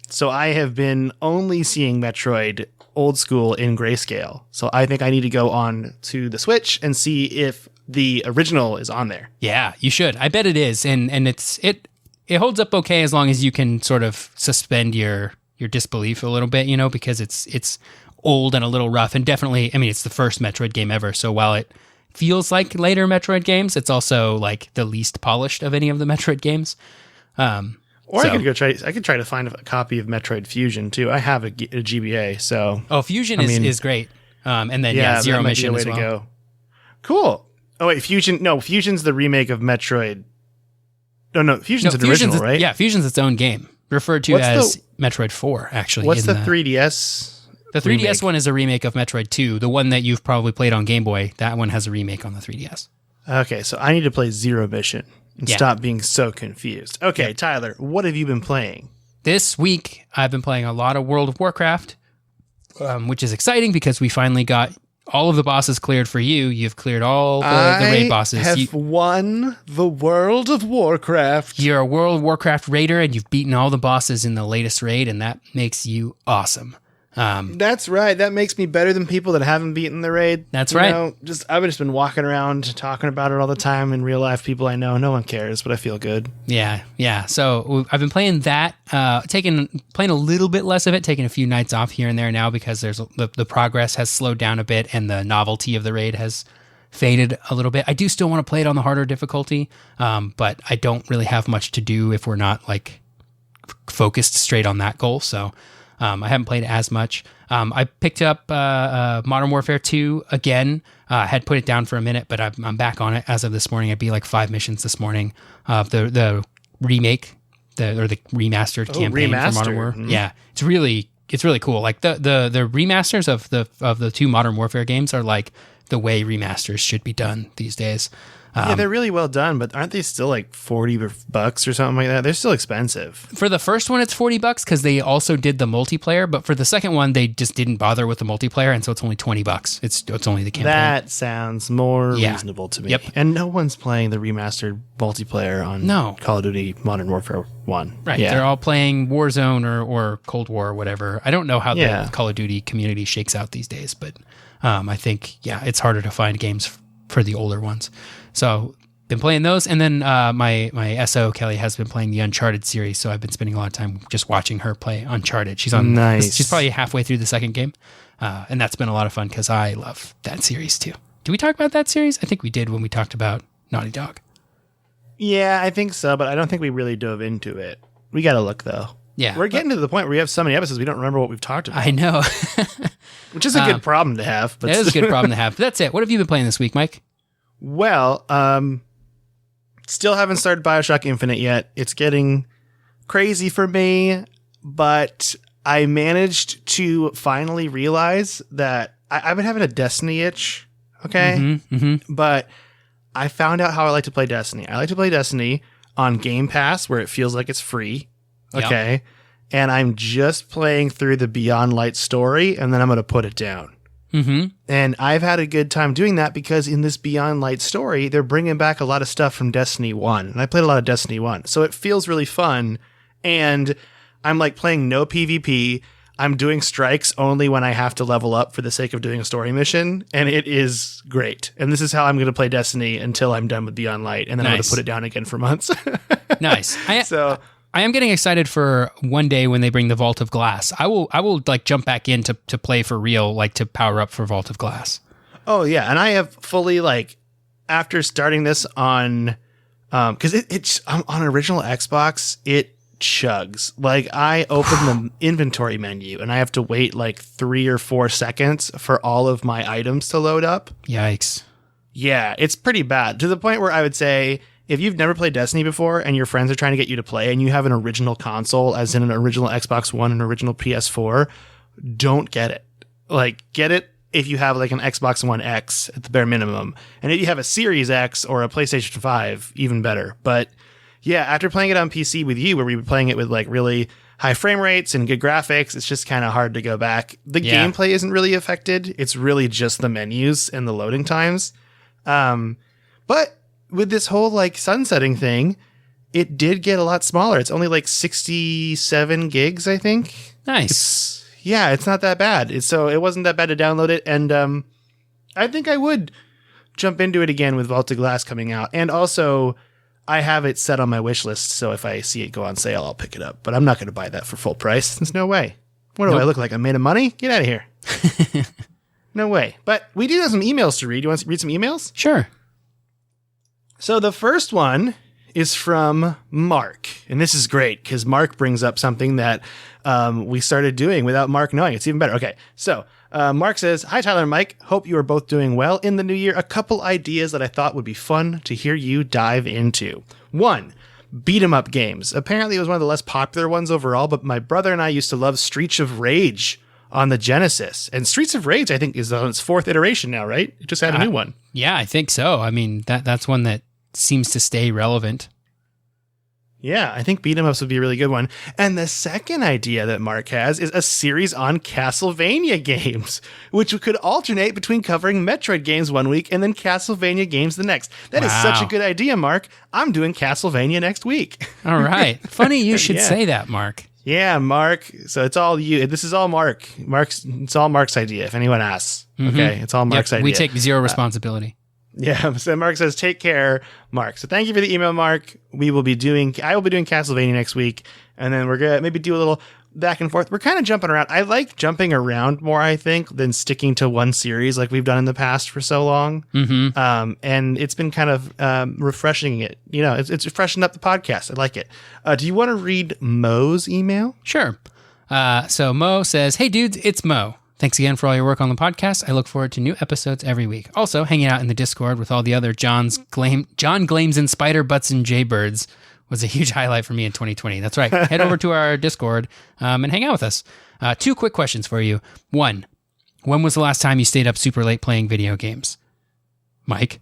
So I have been only seeing Metroid old school in grayscale. So I think I need to go on to the Switch and see if the original is on there. Yeah, you should. I bet it is, and it holds up okay as long as you can sort of suspend your disbelief a little bit, because it's old and a little rough, and definitely, I mean, it's the first Metroid game ever. So while it feels like later Metroid games, it's also like the least polished of any of the Metroid games. I could try to find a copy of Metroid Fusion too. I have a GBA, so Fusion is great. And then Zero Mission as well. To go. Cool. Oh wait, Fusion's the remake of Metroid. No, Fusion's an original, right? Yeah, Fusion's its own game, referred to as Metroid 4, actually. What's the 3DS? The 3DS remake? One is a remake of Metroid 2. The one that you've probably played on Game Boy, that one has a remake on the 3DS. Okay, so I need to play Zero Mission and stop being so confused. Okay, Tyler, what have you been playing? This week, I've been playing a lot of World of Warcraft, which is exciting because we finally got all of the bosses cleared for you. You've cleared all the raid bosses. I have won the World of Warcraft. You're a World of Warcraft raider, and you've beaten all the bosses in the latest raid, and that makes you awesome. That's right. That makes me better than people that haven't beaten the raid. That's right. I've just been walking around talking about it all the time. In real life, people I know, no one cares, but I feel good. Yeah. So I've been playing that, playing a little bit less of it, taking a few nights off here and there now because the progress has slowed down a bit and the novelty of the raid has faded a little bit. I do still want to play it on the harder difficulty, but I don't really have much to do if we're not like focused straight on that goal. So I haven't played as much. I picked up Modern Warfare 2 again. Had put it down for a minute, but I'm back on it as of this morning. I'd be like 5 missions this morning. The remake, the remastered campaign for Modern Warfare. Mm-hmm. Yeah, it's really cool. Like the remasters of the two Modern Warfare games are like the way remasters should be done these days. Yeah, they're really well done, but aren't they still like $40 or something like that? They're still expensive. For the first one, it's $40 because they also did the multiplayer, but for the second one, they just didn't bother with the multiplayer, and so it's only $20. It's only the campaign. That sounds more reasonable to me. Yep. And no one's playing the remastered multiplayer on Call of Duty Modern Warfare 1. Right. Yeah. They're all playing Warzone or Cold War or whatever. I don't know how the Call of Duty community shakes out these days, but I think, it's harder to find games for the older ones. So been playing those, and then my SO Kelly has been playing the Uncharted series. So I've been spending a lot of time just watching her play Uncharted. She's probably halfway through the second game, and that's been a lot of fun because I love that series too. Did we talk about that series? I think we did when we talked about Naughty Dog. Yeah, I think so, but I don't think we really dove into it. We got to look though. Yeah, we're getting to the point where we have so many episodes we don't remember what we've talked about. I know, which is a good problem to have. But it is a good problem to have. But that's it. What have you been playing this week, Mike? Well, still haven't started BioShock Infinite yet. It's getting crazy for me, but I managed to finally realize that I've been having a Destiny itch, okay? But I found out how I like to play Destiny. I like to play Destiny on Game Pass where it feels like it's free, okay? Yep. And I'm just playing through the Beyond Light story, and then I'm going to put it down. And I've had a good time doing that because in this Beyond Light story, they're bringing back a lot of stuff from Destiny 1. And I played a lot of Destiny 1. So it feels really fun. And I'm like playing no PvP. I'm doing strikes only when I have to level up for the sake of doing a story mission. And it is great. And this is how I'm going to play Destiny until I'm done with Beyond Light. And then I'm going to put it down again for months. Nice. I am getting excited for one day when they bring the Vault of Glass. I will like jump back in to play for real, like to power up for Vault of Glass. Oh yeah, and I have fully like after starting this on because it's on original Xbox, it chugs. Like I open the inventory menu and I have to wait like 3 or 4 seconds for all of my items to load up. Yikes. Yeah, it's pretty bad to the point where I would say, if you've never played Destiny before and your friends are trying to get you to play and you have an original console, as in an original Xbox One and original PS4, don't get it. Like, get it if you have like an Xbox One X at the bare minimum. And if you have a Series X or a PlayStation 5, even better. But yeah, after playing it on PC with you, where we were playing it with like really high frame rates and good graphics, it's just kind of hard to go back. The gameplay isn't really affected. It's really just the menus and the loading times. But with this whole like sunsetting thing, it did get a lot smaller. It's only like 67 gigs, I think. Nice. It's not that bad. So it wasn't that bad to download it. And I think I would jump into it again with Vault of Glass coming out. And also, I have it set on my wish list. So if I see it go on sale, I'll pick it up. But I'm not going to buy that for full price. There's no way. What do I look like? I'm made of money? Get out of here. No way. But we do have some emails to read. You want to read some emails? Sure. So the first one is from Mark. And this is great because Mark brings up something that we started doing without Mark knowing. It's even better. Okay. So Mark says, "Hi, Tyler and Mike. Hope you are both doing well in the new year. A couple ideas that I thought would be fun to hear you dive into. 1, beat 'em up games. Apparently it was one of the less popular ones overall, but my brother and I used to love Streets of Rage on the Genesis. And Streets of Rage, I think, is on its 4th iteration now, right? It just had a new one. Yeah, I think so. I mean, that's one that seems to stay relevant. Yeah, I think beat 'em ups would be a really good one. And the second idea that Mark has is a series on Castlevania games, which could alternate between covering Metroid games one week and then Castlevania games the next. That is such a good idea, Mark. I'm doing Castlevania next week. All right. Funny you should say that, Mark. Yeah, Mark. So it's all you. This is all Mark. It's all Mark's idea, if anyone asks. Mm-hmm. Okay, it's all Mark's idea. We take zero responsibility. So Mark says, "Take care, Mark." So thank you for the email, Mark. I will be doing Castlevania next week, and then we're gonna maybe do a little back and forth. We're kind of jumping around. I like jumping around more, I think, than sticking to one series like we've done in the past for so long. Mm-hmm. And it's been kind of refreshing it. It's freshened up the podcast. I like it. Do you want to read Mo's email? Sure. So Mo says, "Hey dudes, it's Mo. Thanks again for all your work on the podcast. I look forward to new episodes every week. Also, hanging out in the Discord with all the other John Glames and Spider Butts and Jaybirds was a huge highlight for me in 2020. That's right. Head over to our Discord and hang out with us. 2 quick questions for you. 1, when was the last time you stayed up super late playing video games? Mike?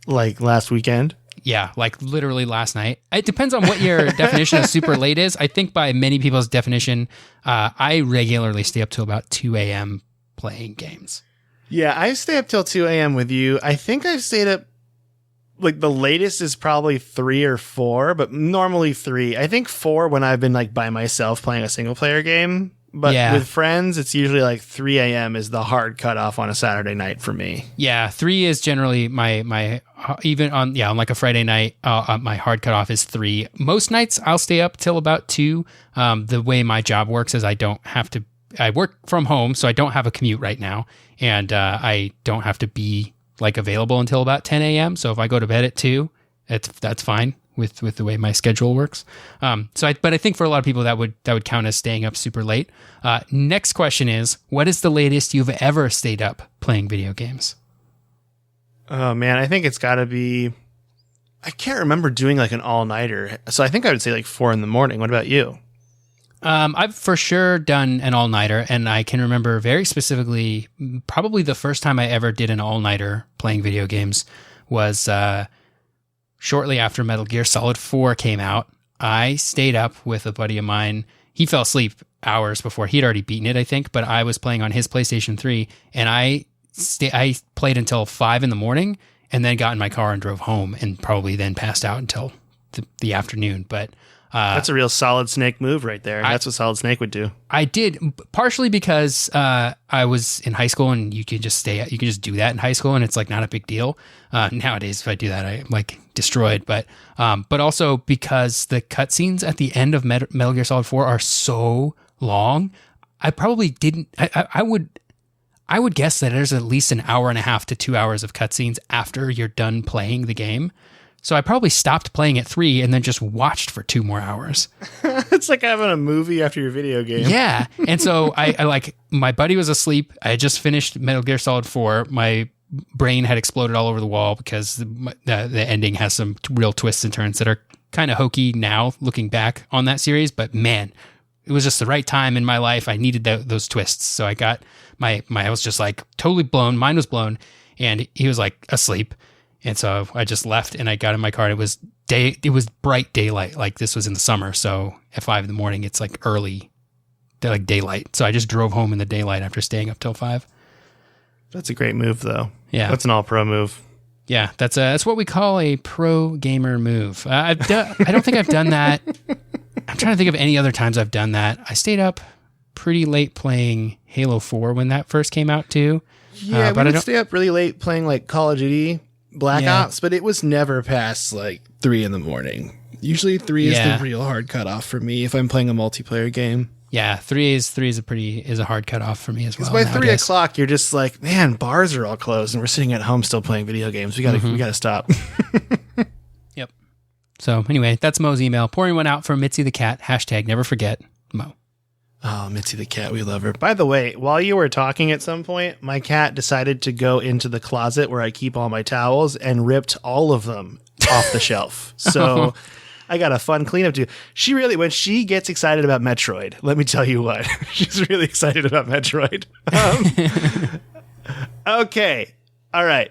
Like last weekend? Yeah, like literally last night. It depends on what your definition of super late is. I think by many people's definition, I regularly stay up till about 2 a.m. playing games. Yeah, I stay up till 2 a.m. with you. I think I've stayed up, like the latest is probably 3 or 4, but normally 3. I think 4 when I've been like by myself playing a single player game. But with friends, it's usually like 3 a.m. is the hard cutoff on a Saturday night for me. Yeah, 3 is generally my even on like a Friday night, my hard cutoff is 3. Most nights I'll stay up till about 2. The way my job works is I work from home, so I don't have a commute right now, and I don't have to be like available until about 10 a.m. So if I go to bed at 2, that's fine with the way my schedule works. But I think for a lot of people that would count as staying up super late. Next question is, what is the latest you've ever stayed up playing video games? Oh man, I think it's gotta be, I can't remember doing like an all-nighter. So I think I would say like 4 a.m. What about you? I've for sure done an all-nighter, and I can remember very specifically, probably the first time I ever did an all-nighter playing video games was shortly after Metal Gear Solid 4 came out. I stayed up with a buddy of mine. He fell asleep hours before. He'd already beaten it, I think, but I was playing on his PlayStation 3, and I played until 5 a.m. and then got in my car and drove home, and probably then passed out until the afternoon. But that's a real Solid Snake move right there. That's what Solid Snake would do. I did, partially because I was in high school, and you can just do that in high school, and it's like not a big deal. Nowadays, if I do that, I'm like destroyed. But also because the cutscenes at the end of Metal Gear Solid 4 are so long, I probably didn't. I would guess that there's at least an hour and a half to 2 hours of cutscenes after you're done playing the game. So I probably stopped playing at 3 and then just watched for 2 more hours. It's like having a movie after your video game. Yeah. And so I like, my buddy was asleep. I had just finished Metal Gear Solid 4. My brain had exploded all over the wall because the ending has some real twists and turns that are kind of hokey now looking back on that series. But man, it was just the right time in my life. I needed those twists. So I got I was just like totally blown. Mine was blown, and he was like asleep. And so I just left, and I got in my car. And it was bright daylight. Like this was in the summer. So at 5 a.m, it's like early, like daylight. So I just drove home in the daylight after staying up till 5. That's a great move though. Yeah. That's an all pro move. Yeah, that's what we call a pro gamer move. I don't think I've done that. I'm trying to think of any other times I've done that. I stayed up pretty late playing Halo 4 when that first came out too. Yeah, but we would stay up really late playing like Call of Duty, Black Ops, but it was never past like 3 a.m. Usually 3 is the real hard cutoff for me if I'm playing a multiplayer game. Yeah, 3 is a hard cutoff for me as well. Because by 3 o'clock, you're just like, man, bars are all closed, and we're sitting at home still playing video games. We gotta stop. Yep. So anyway, that's Mo's email. Pouring one out for Mitzi the cat. # never forget Mo. Oh, Mitzi the cat, we love her. By the way, while you were talking at some point, my cat decided to go into the closet where I keep all my towels and ripped all of them off the shelf. So. I got a fun cleanup to do. She really, when she gets excited about Metroid, let me tell you what, she's really excited about Metroid. Okay. All right.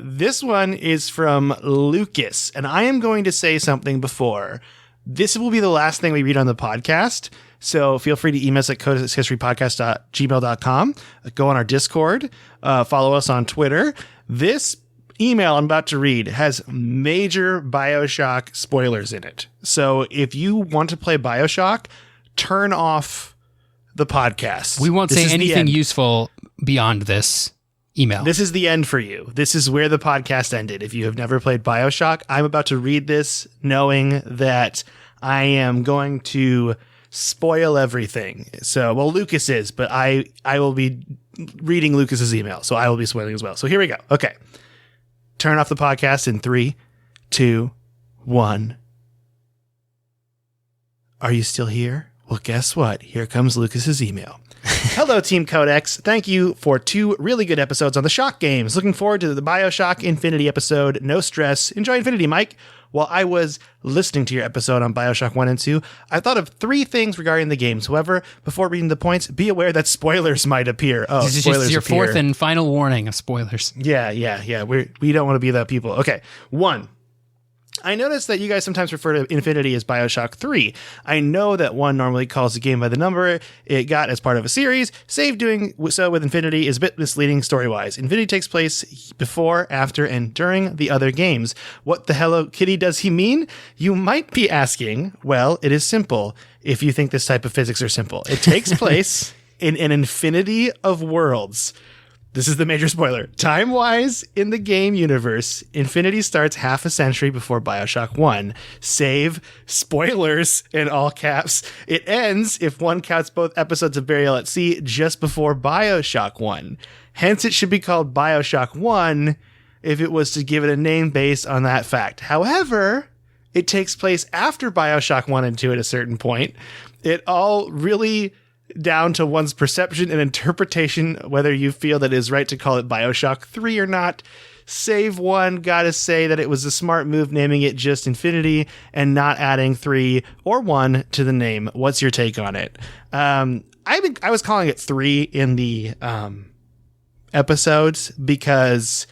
This one is from Lucas, and I am going to say something before. This will be the last thing we read on the podcast. So feel free to email us at codeshistorypodcast@gmail.com. Go on our Discord. Follow us on Twitter. This email I'm about to read has major BioShock spoilers in it. So if you want to play BioShock, turn off the podcast. We won't say anything useful beyond this email. This is the end for you. This is where the podcast ended. If you have never played BioShock, I'm about to read this knowing that I am going to spoil everything. So, well, Lucas is, but I will be reading Lucas's email, so I will be spoiling as well. So here we go. Okay. Turn off the podcast in 3, 2, 1. Are you still here? Well, guess what? Here comes Lucas's email. Hello, Team Codex. Thank you for 2 really good episodes on the Shock games. Looking forward to the BioShock Infinity episode. No stress. Enjoy Infinity, Mike. While I was listening to your episode on BioShock 1 and 2, I thought of 3 things regarding the games. However, before reading the points, be aware that spoilers might appear. Oh, this spoilers is your appear. 4th and final warning of spoilers. Yeah. We don't want to be the people. Okay. 1. I noticed that you guys sometimes refer to Infinity as BioShock 3. I know that 1 normally calls the game by the number it got as part of a series. Save doing so with Infinity is a bit misleading story-wise. Infinity takes place before, after, and during the other games. What the Hello Kitty does he mean? You might be asking. Well, it is simple if you think this type of physics are simple. It takes place in an infinity of worlds. This is the major spoiler. Time-wise, in the game universe, Infinity starts half a century before BioShock 1. Save, spoilers, in all caps. It ends, if one counts both episodes of Burial at Sea, just before BioShock 1. Hence, it should be called BioShock 1 if it was to give it a name based on that fact. However, it takes place after BioShock 1 and 2 at a certain point. It all really down to one's perception and interpretation, whether you feel that it is right to call it BioShock 3 or not. Save 1, gotta say that it was a smart move naming it just Infinity and not adding 3 or 1 to the name. What's your take on it? I was calling it 3 in the episodes because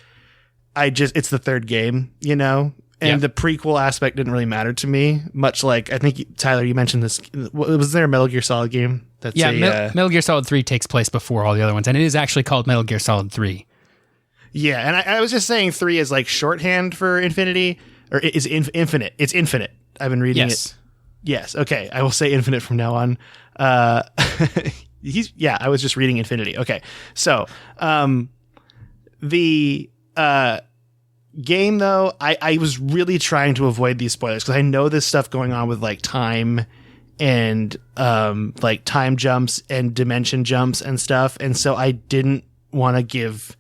it's the 3rd game, you know? And the prequel aspect didn't really matter to me, much like, I think, Tyler, you mentioned this. Was there a Metal Gear Solid game? Metal Gear Solid 3 takes place before all the other ones, and it is actually called Metal Gear Solid 3. Yeah, and I was just saying 3 is like shorthand for Infinity, or is infinite. It's infinite. I've been reading it. Yes, okay. I will say infinite from now on. I was just reading Infinity. Okay, so the game, though, I was really trying to avoid these spoilers because I know this stuff going on with like time and like time jumps and dimension jumps and stuff, and so I didn't want to give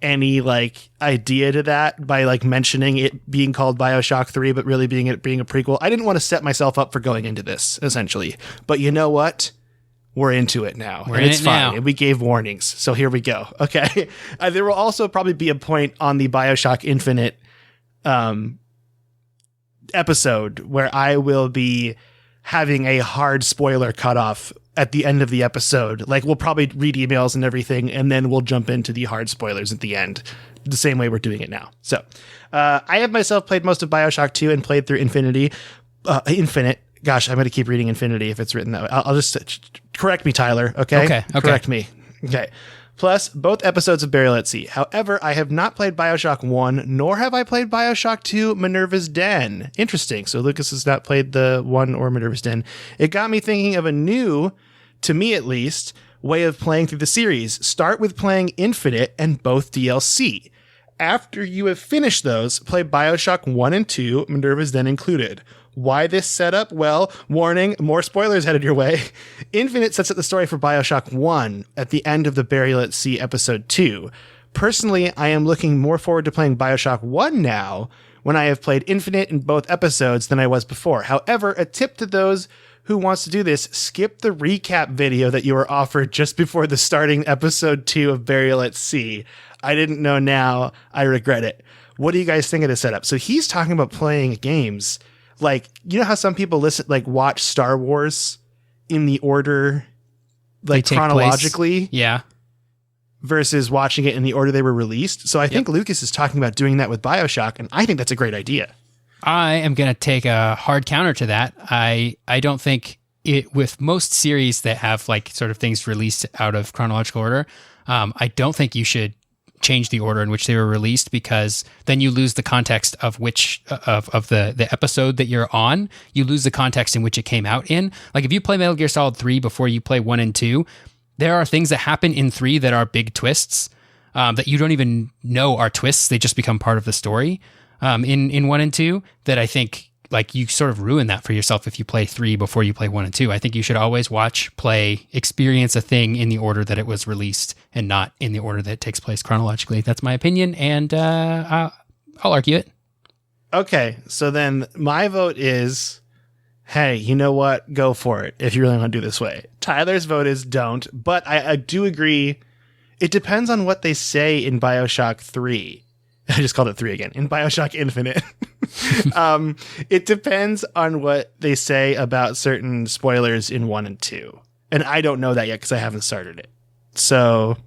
any like idea to that by like mentioning it being called BioShock 3 but really being a prequel. I didn't want to set myself up for going into this, essentially. But you know what? We're into it now. It's fine. And we gave warnings. So here we go. Okay. There will also probably be a point on the BioShock Infinite episode where I will be having a hard spoiler cutoff at the end of the episode. Like, we'll probably read emails and everything, and then we'll jump into the hard spoilers at the end, the same way we're doing it now. So I have myself played most of BioShock 2 and played through Infinite. Gosh, I'm going to keep reading Infinity if it's written that way. I'll just correct me, Tyler. Okay. Correct me. Okay. Plus, both episodes of Burial at Sea. However, I have not played Bioshock 1, nor have I played Bioshock 2 Minerva's Den. Interesting. So Lucas has not played the 1 or Minerva's Den. It got me thinking of a new, to me at least, way of playing through the series. Start with playing Infinite and both DLC. After you have finished those, play Bioshock 1 and 2, Minerva's Den included. Why this setup? Well, warning, more spoilers headed your way. Infinite sets up the story for Bioshock 1 at the end of the Burial at Sea episode 2. Personally, I am looking more forward to playing Bioshock 1 now, when I have played Infinite in both episodes than I was before. However, a tip to those who wants to do this, skip the recap video that you were offered just before the starting episode 2 of Burial at Sea. I didn't know now. I regret it. What do you guys think of this setup? So he's talking about playing games. Like, you know how some people watch Star Wars in the order, like chronologically? Yeah. Versus watching it in the order they were released. So I think Lucas is talking about doing that with Bioshock, and I think that's a great idea. I am going to take a hard counter to that. I don't think it, with most series that have like sort of things released out of chronological order, I don't think you should change the order in which they were released, because then you lose the context of which of the episode that you're on. You lose the context in which it came out in. Like if you play Metal Gear Solid 3 before you play 1 and 2, there are things that happen in 3 that are big twists that you don't even know are twists. They just become part of the story in 1 and 2 that I think like you sort of ruin that for yourself if you play 3 before you play 1 and 2. I think you should always watch, play, experience a thing in the order that it was released and not in the order that it takes place chronologically. That's my opinion, and I'll argue it. Okay, so then my vote is, hey, you know what? Go for it if you really want to do this way. Tyler's vote is don't, but I do agree. It depends on what they say in Bioshock 3. I just called it 3 again. In Bioshock Infinite. It depends on what they say about certain spoilers in 1 and 2. And I don't know that yet because I haven't started it. So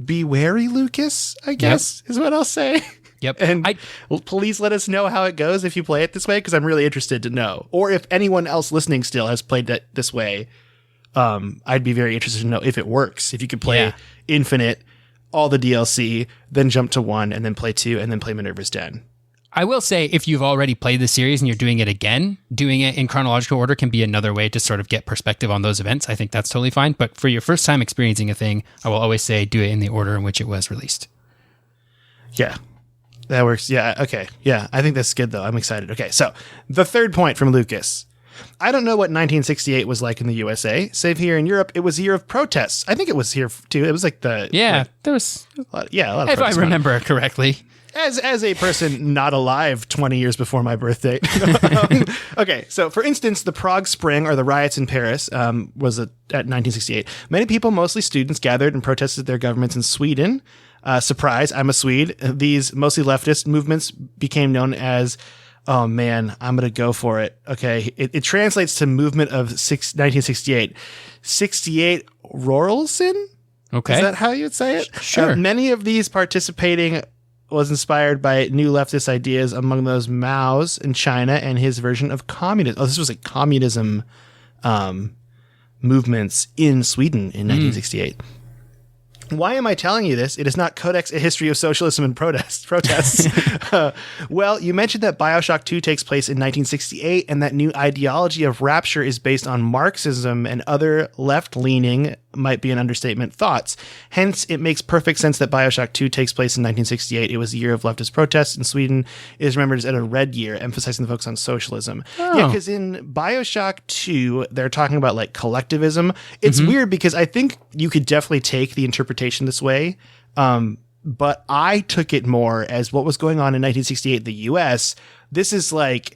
be wary, Lucas, I guess, is what I'll say. Yep. And please let us know how it goes if you play it this way, because I'm really interested to know. Or if anyone else listening still has played it this way, I'd be very interested to know if it works. If you could play Infinite, all the DLC, then jump to 1, and then play 2, and then play Minerva's Den. I will say, if you've already played the series and you're doing it again, doing it in chronological order can be another way to sort of get perspective on those events. I think that's totally fine. But for your first time experiencing a thing, I will always say do it in the order in which it was released. Yeah, that works. Yeah, okay. Yeah, I think that's good, though. I'm excited. Okay, so the third point from Lucas. I don't know what 1968 was like in the USA. Save here in Europe, it was a year of protests. I think it was here too. It was like the... Yeah, there was... a lot of if protests. I remember correctly. As a person not alive 20 years before my birthday. Okay, so for instance, the Prague Spring, or the riots in Paris, was at 1968. Many people, mostly students, gathered and protested their governments in Sweden. Surprise, I'm a Swede. These mostly leftist movements became known as... Oh man, I'm going to go for it. Okay. It translates to movement of 1968. 68 Rorelsen? Okay. Is that how you'd say it? Sure. Many of these participating was inspired by new leftist ideas, among those Mao's in China and his version of communism. Oh, this was like communism movements in Sweden in 1968. Why am I telling you this? It is not Codex, A History of Socialism and Protests. Well, you mentioned that Bioshock 2 takes place in 1968, and that new ideology of rapture is based on Marxism and other left-leaning, might be an understatement, thoughts. Hence, it makes perfect sense that Bioshock 2 takes place in 1968. It was a year of leftist protests, and Sweden is remembered as a red year, emphasizing the focus on socialism. Oh. Yeah, because in Bioshock 2, they're talking about like collectivism. It's weird because I think you could definitely take the interpretation this way, but I took it more as what was going on in 1968 in the US. This is like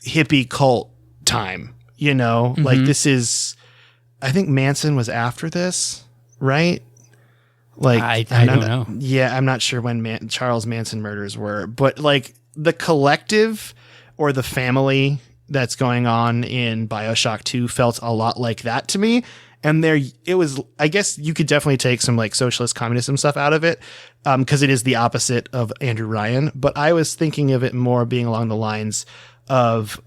hippie cult time, you know? Like this is, I think Manson was after this, right? Like I don't know. Yeah, I'm not sure when Charles Manson murders were, but like the collective or the family that's going on in Bioshock 2 felt a lot like that to me. And it was, I guess you could definitely take some like socialist communism stuff out of it, because it is the opposite of Andrew Ryan. But I was thinking of it more being along the lines of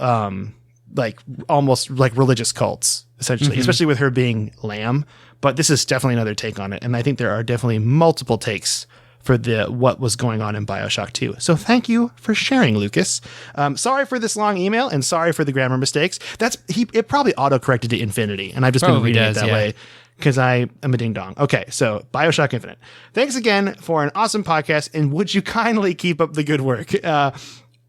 like almost like religious cults, essentially, especially with her being Lamb. But this is definitely another take on it. And I think there are definitely multiple takes for what was going on in BioShock 2. So thank you for sharing, Lucas. Sorry for this long email and sorry for the grammar mistakes. It probably autocorrected to infinity, and I've just been reading it that way because I am a ding dong. Okay, so BioShock Infinite. Thanks again for an awesome podcast, and would you kindly keep up the good work?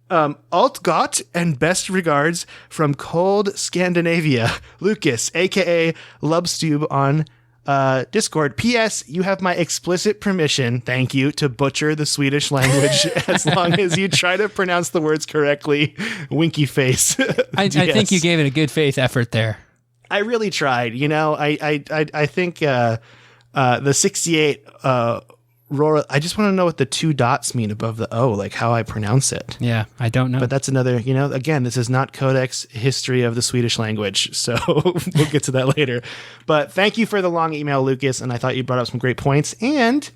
Alt got and best regards from cold Scandinavia, Lucas, aka Lubstube on Discord. P.S. You have my explicit permission, thank you, to butcher the Swedish language as long as you try to pronounce the words correctly. Winky face. I think you gave it a good faith effort there. I really tried. I think the 68 Rora. I just want to know what the 2 dots mean above the O, like how I pronounce it. Yeah, I don't know. But that's another, again, this is not Codex history of the Swedish language, so we'll get to that later. But thank you for the long email, Lucas, and I thought you brought up some great points, and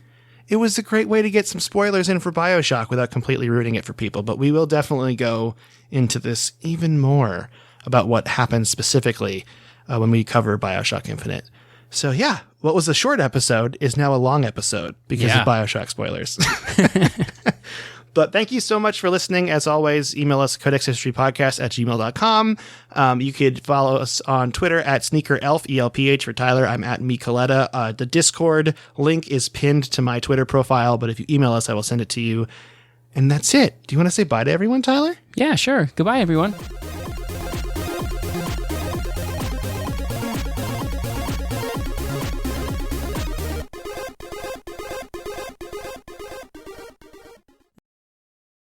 it was a great way to get some spoilers in for BioShock without completely ruining it for people. But we will definitely go into this even more about what happens specifically when we cover BioShock Infinite. So yeah, what was a short episode is now a long episode because of BioShock spoilers. But thank you so much for listening. As always, email us codexhistorypodcast@gmail.com. You could follow us on Twitter at SneakerElf, ELPH for Tyler. I'm at Micoletta. The Discord link is pinned to my Twitter profile, but if you email us, I will send it to you. And that's it. Do you want to say bye to everyone, Tyler? Yeah, sure. Goodbye, everyone.